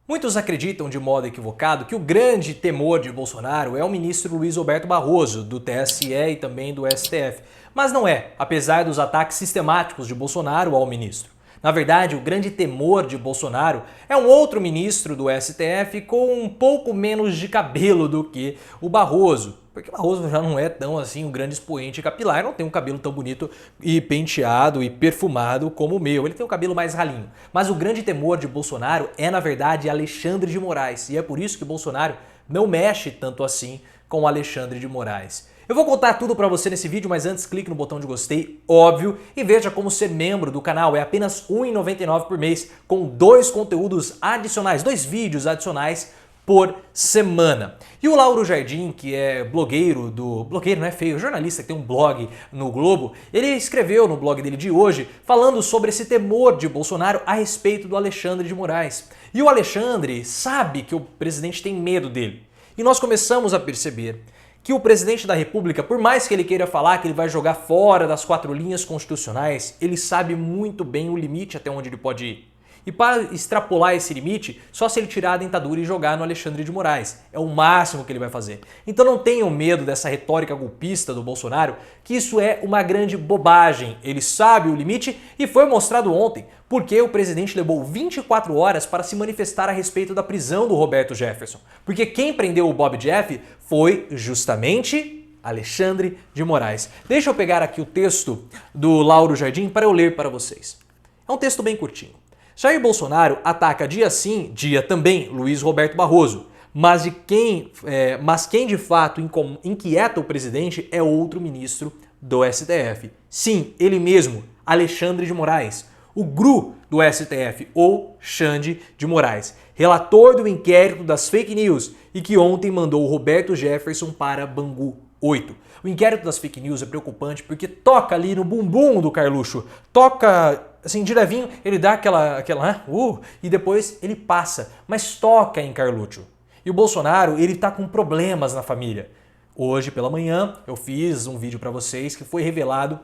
Muitos acreditam de modo equivocado que o grande temor de Bolsonaro é o ministro Luiz Roberto Barroso, do TSE e também do STF. Mas não é, apesar dos ataques sistemáticos de Bolsonaro ao ministro. Na verdade, o grande temor de Bolsonaro é um outro ministro do STF com um pouco menos de cabelo do que o Barroso. Porque o Barroso já não é tão assim um grande expoente capilar, não tem um cabelo tão bonito e penteado e perfumado como o meu. Ele tem um cabelo mais ralinho. Mas o grande temor de Bolsonaro é, na verdade, Alexandre de Moraes. E é por isso que Bolsonaro não mexe tanto assim com Alexandre de Moraes. Eu vou contar tudo pra você nesse vídeo, mas antes clique no botão de gostei, óbvio, e veja como ser membro do canal. É apenas R$ 1,99 por mês, com 2 conteúdos adicionais, 2 vídeos adicionais por semana. E o Lauro Jardim, que é blogueiro não é feio, jornalista que tem um blog no Globo, ele escreveu no blog dele de hoje falando sobre esse temor de Bolsonaro a respeito do Alexandre de Moraes. E o Alexandre sabe que o presidente tem medo dele. E nós começamos a perceber que o presidente da República, por mais que ele queira falar que ele vai jogar fora das 4 linhas constitucionais, ele sabe muito bem o limite até onde ele pode ir. E para extrapolar esse limite, só se ele tirar a dentadura e jogar no Alexandre de Moraes. É o máximo que ele vai fazer. Então não tenham medo dessa retórica golpista do Bolsonaro, que isso é uma grande bobagem. Ele sabe o limite e foi mostrado ontem, porque o presidente levou 24 horas para se manifestar a respeito da prisão do Roberto Jefferson. Porque quem prendeu o Bob Jeff foi justamente Alexandre de Moraes. Deixa eu pegar aqui o texto do Lauro Jardim para eu ler para vocês. É um texto bem curtinho. Jair Bolsonaro ataca dia sim, dia também Luiz Roberto Barroso, mas quem de fato inquieta o presidente é outro ministro do STF. Sim, ele mesmo, Alexandre de Moraes, o GRU do STF, ou Xande de Moraes, relator do inquérito das fake news e que ontem mandou o Roberto Jefferson para Bangu 8. O inquérito das fake news é preocupante porque toca ali no bumbum do Carluxo, toca assim, de levinho, ele dá aquela e depois ele passa, mas toca em Carluxo. E o Bolsonaro, ele tá com problemas na família. Hoje pela manhã eu fiz um vídeo para vocês que foi revelado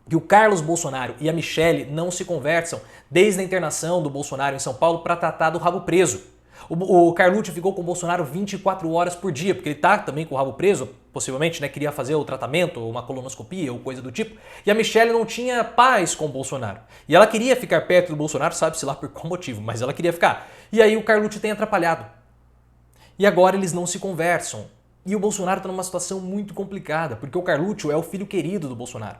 que o Carlos Bolsonaro e a Michelle não se conversam desde a internação do Bolsonaro em São Paulo para tratar do rabo preso. O Carluxo ficou com o Bolsonaro 24 horas por dia, porque ele tá também com o rabo preso, possivelmente, né, queria fazer o tratamento, uma colonoscopia ou coisa do tipo, e a Michelle não tinha paz com o Bolsonaro. E ela queria ficar perto do Bolsonaro, sabe-se lá por qual motivo, mas ela queria ficar. E aí o Carluxo tem atrapalhado. E agora eles não se conversam. E o Bolsonaro tá numa situação muito complicada, porque o Carluxo é o filho querido do Bolsonaro.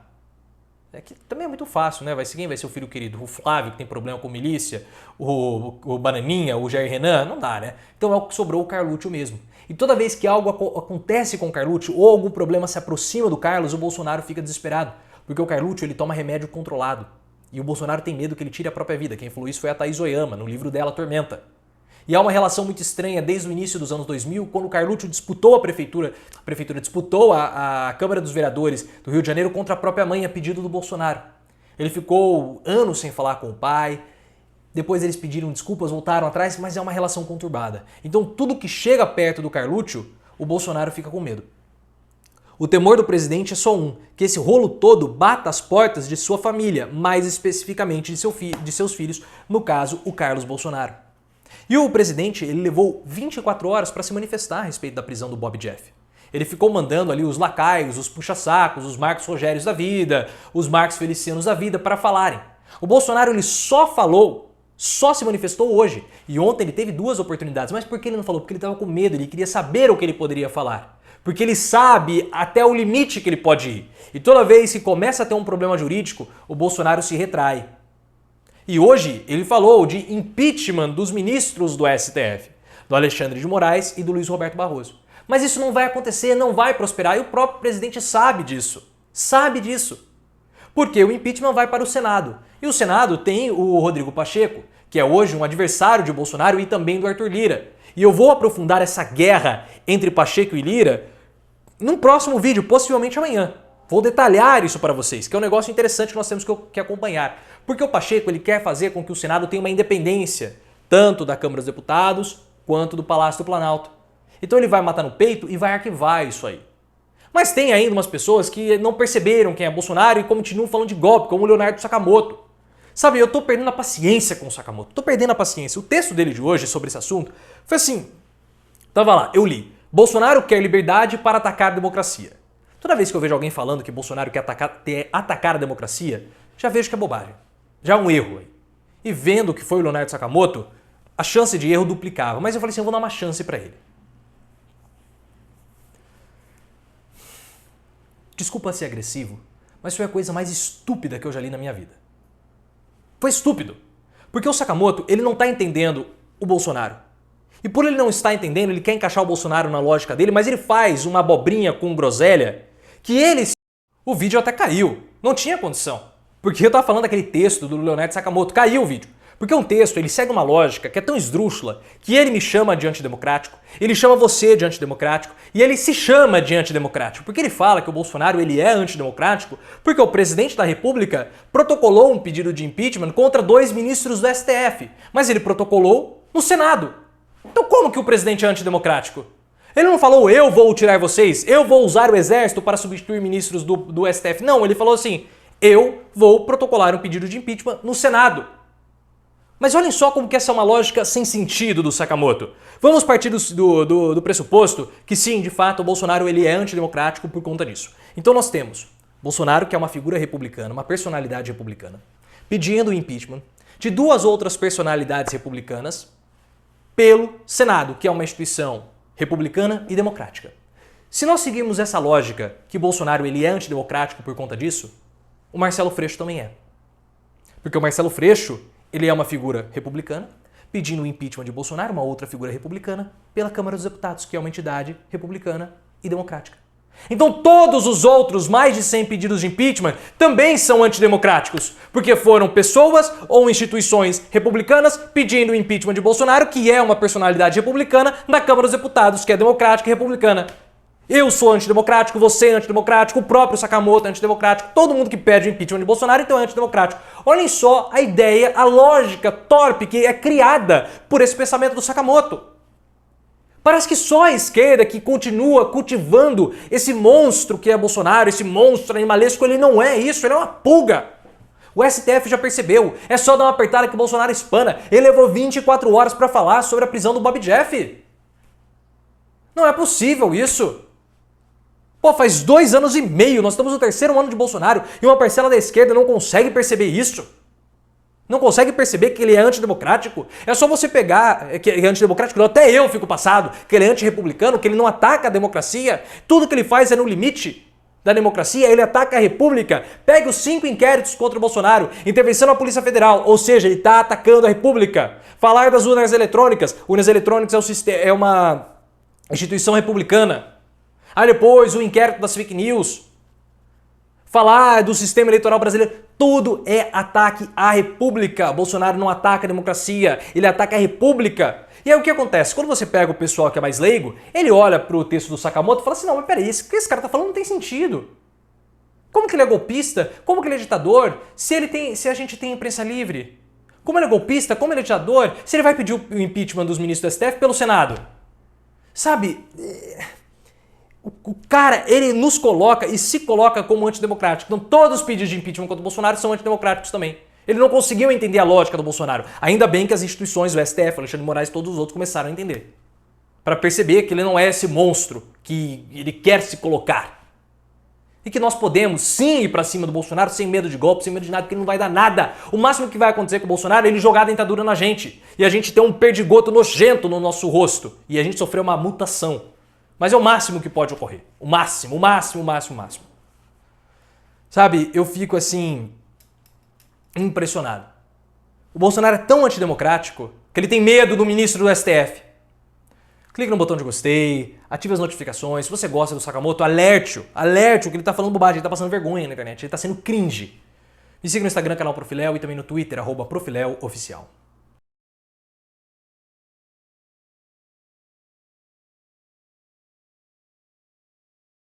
É que também é muito fácil, né? Quem vai ser o filho querido? O Flávio, que tem problema com milícia? O Bananinha? O Jair Renan? Não dá, né? Então é o que sobrou o Carluxo mesmo. E toda vez que algo acontece com o Carluxo ou algum problema se aproxima do Carlos, o Bolsonaro fica desesperado. Porque o Carluxo, ele toma remédio controlado. E o Bolsonaro tem medo que ele tire a própria vida. Quem falou isso foi a Thaís Oyama, no livro dela, Tormenta. E há uma relação muito estranha desde o início dos anos 2000, quando o Carluxo disputou a prefeitura disputou a Câmara dos Vereadores do Rio de Janeiro contra a própria mãe a pedido do Bolsonaro. Ele ficou anos sem falar com o pai, depois eles pediram desculpas, voltaram atrás, mas é uma relação conturbada. Então tudo que chega perto do Carluxo, o Bolsonaro fica com medo. O temor do presidente é só um, que esse rolo todo bata as portas de sua família, mais especificamente de seus filhos, no caso, o Carlos Bolsonaro. E o presidente, ele levou 24 horas para se manifestar a respeito da prisão do Bob Jeff. Ele ficou mandando ali os lacaios, os puxa-sacos, os Marcos Rogérios da vida, os Marcos Felicianos da vida para falarem. O Bolsonaro, ele só se manifestou hoje. E ontem ele teve 2 oportunidades. Mas por que ele não falou? Porque ele estava com medo, ele queria saber o que ele poderia falar. Porque ele sabe até o limite que ele pode ir. E toda vez que começa a ter um problema jurídico, o Bolsonaro se retrai. E hoje ele falou de impeachment dos ministros do STF, do Alexandre de Moraes e do Luiz Roberto Barroso. Mas isso não vai acontecer, não vai prosperar e o próprio presidente sabe disso. Sabe disso. Porque o impeachment vai para o Senado. E o Senado tem o Rodrigo Pacheco, que é hoje um adversário de Bolsonaro e também do Arthur Lira. E eu vou aprofundar essa guerra entre Pacheco e Lira num próximo vídeo, possivelmente amanhã. Vou detalhar isso para vocês, que é um negócio interessante que nós temos que acompanhar. Porque o Pacheco, ele quer fazer com que o Senado tenha uma independência, tanto da Câmara dos Deputados quanto do Palácio do Planalto. Então ele vai matar no peito e vai arquivar isso aí. Mas tem ainda umas pessoas que não perceberam quem é Bolsonaro e continuam falando de golpe, como o Leonardo Sakamoto. Sabe, eu tô perdendo a paciência com o Sakamoto, tô perdendo a paciência. O texto dele de hoje sobre esse assunto foi assim, tava lá, eu li, Bolsonaro quer liberdade para atacar a democracia. Toda vez que eu vejo alguém falando que Bolsonaro quer atacar a democracia, já vejo que é bobagem, já é um erro aí. E vendo que foi o Leonardo Sakamoto, a chance de erro duplicava, mas eu falei assim, eu vou dar uma chance para ele. Desculpa ser agressivo, mas foi a coisa mais estúpida que eu já li na minha vida. Foi estúpido. Porque o Sakamoto, ele não está entendendo o Bolsonaro. E por ele não estar entendendo, ele quer encaixar o Bolsonaro na lógica dele, mas ele faz uma abobrinha com groselha que ele... O vídeo até caiu. Não tinha condição. Porque eu tava falando daquele texto do Leonardo Sakamoto. Caiu o vídeo. Porque um texto, ele segue uma lógica que é tão esdrúxula que ele me chama de antidemocrático, ele chama você de antidemocrático e ele se chama de antidemocrático. Porque ele fala que o Bolsonaro ele é antidemocrático porque o presidente da República protocolou um pedido de impeachment contra 2 ministros do STF, mas ele protocolou no Senado. Então como que o presidente é antidemocrático? Ele não falou, eu vou tirar vocês, eu vou usar o exército para substituir ministros do STF. Não, ele falou assim, eu vou protocolar um pedido de impeachment no Senado. Mas olhem só como que essa é uma lógica sem sentido do Sakamoto. Vamos partir do pressuposto que sim, de fato, o Bolsonaro ele é antidemocrático por conta disso. Então nós temos Bolsonaro, que é uma figura republicana, uma personalidade republicana, pedindo o impeachment de 2 outras personalidades republicanas pelo Senado, que é uma instituição republicana e democrática. Se nós seguirmos essa lógica que Bolsonaro ele é antidemocrático por conta disso, o Marcelo Freixo também é. Porque o Marcelo Freixo ele é uma figura republicana, pedindo o impeachment de Bolsonaro, uma outra figura republicana, pela Câmara dos Deputados, que é uma entidade republicana e democrática. Então todos os outros mais de 100 pedidos de impeachment também são antidemocráticos, porque foram pessoas ou instituições republicanas pedindo o impeachment de Bolsonaro, que é uma personalidade republicana, na Câmara dos Deputados, que é democrática e republicana. Eu sou antidemocrático, você é antidemocrático, o próprio Sakamoto é antidemocrático, todo mundo que pede o impeachment de Bolsonaro então é antidemocrático. Olhem só a ideia, a lógica torpe que é criada por esse pensamento do Sakamoto. Parece que só a esquerda que continua cultivando esse monstro que é Bolsonaro, esse monstro animalesco, ele não é isso, ele é uma pulga. O STF já percebeu, é só dar uma apertada que o Bolsonaro espana. Ele levou 24 horas para falar sobre a prisão do Bob Jeff. Não é possível isso. Pô, faz 2 anos e meio, nós estamos no 3º ano de Bolsonaro e uma parcela da esquerda não consegue perceber isso. Não consegue perceber que ele é antidemocrático? É só você pegar, que é antidemocrático, até eu fico passado, que ele é antirrepublicano, que ele não ataca a democracia, tudo que ele faz é no limite da democracia, ele ataca a república. Pegue os 5 inquéritos contra o Bolsonaro, intervenção na Polícia Federal, ou seja, ele está atacando a república. Falar das urnas eletrônicas é uma instituição republicana. Aí depois o inquérito das fake news, falar do sistema eleitoral brasileiro, tudo é ataque à república. Bolsonaro não ataca a democracia, ele ataca a república. E aí o que acontece? Quando você pega o pessoal que é mais leigo, ele olha pro texto do Sakamoto e fala assim, não, mas peraí, isso que esse cara tá falando não tem sentido. Como que ele é golpista? Como que ele é ditador? Se a gente tem imprensa livre? Como ele é golpista? Como ele é ditador? Se ele vai pedir o impeachment dos ministros do STF pelo Senado? Sabe... O cara, ele nos coloca e se coloca como antidemocrático. Então todos os pedidos de impeachment contra o Bolsonaro são antidemocráticos também. Ele não conseguiu entender a lógica do Bolsonaro. Ainda bem que as instituições, o STF, Alexandre de Moraes e todos os outros começaram a entender. Para perceber que ele não é esse monstro que ele quer se colocar. E que nós podemos sim ir para cima do Bolsonaro sem medo de golpe, sem medo de nada, porque ele não vai dar nada. O máximo que vai acontecer com o Bolsonaro é ele jogar a dentadura na gente. E a gente ter um perdigoto nojento no nosso rosto. E a gente sofrer uma mutação. Mas é o máximo que pode ocorrer. O máximo, o máximo, o máximo, o máximo. Sabe, eu fico assim, impressionado. O Bolsonaro é tão antidemocrático que ele tem medo do ministro do STF. Clique no botão de gostei, ative as notificações. Se você gosta do Sakamoto, alerte-o que ele tá falando bobagem, ele tá passando vergonha na internet, ele tá sendo cringe. Me siga no Instagram, canal Profiléu, e também no Twitter, @ProfiléuOficial.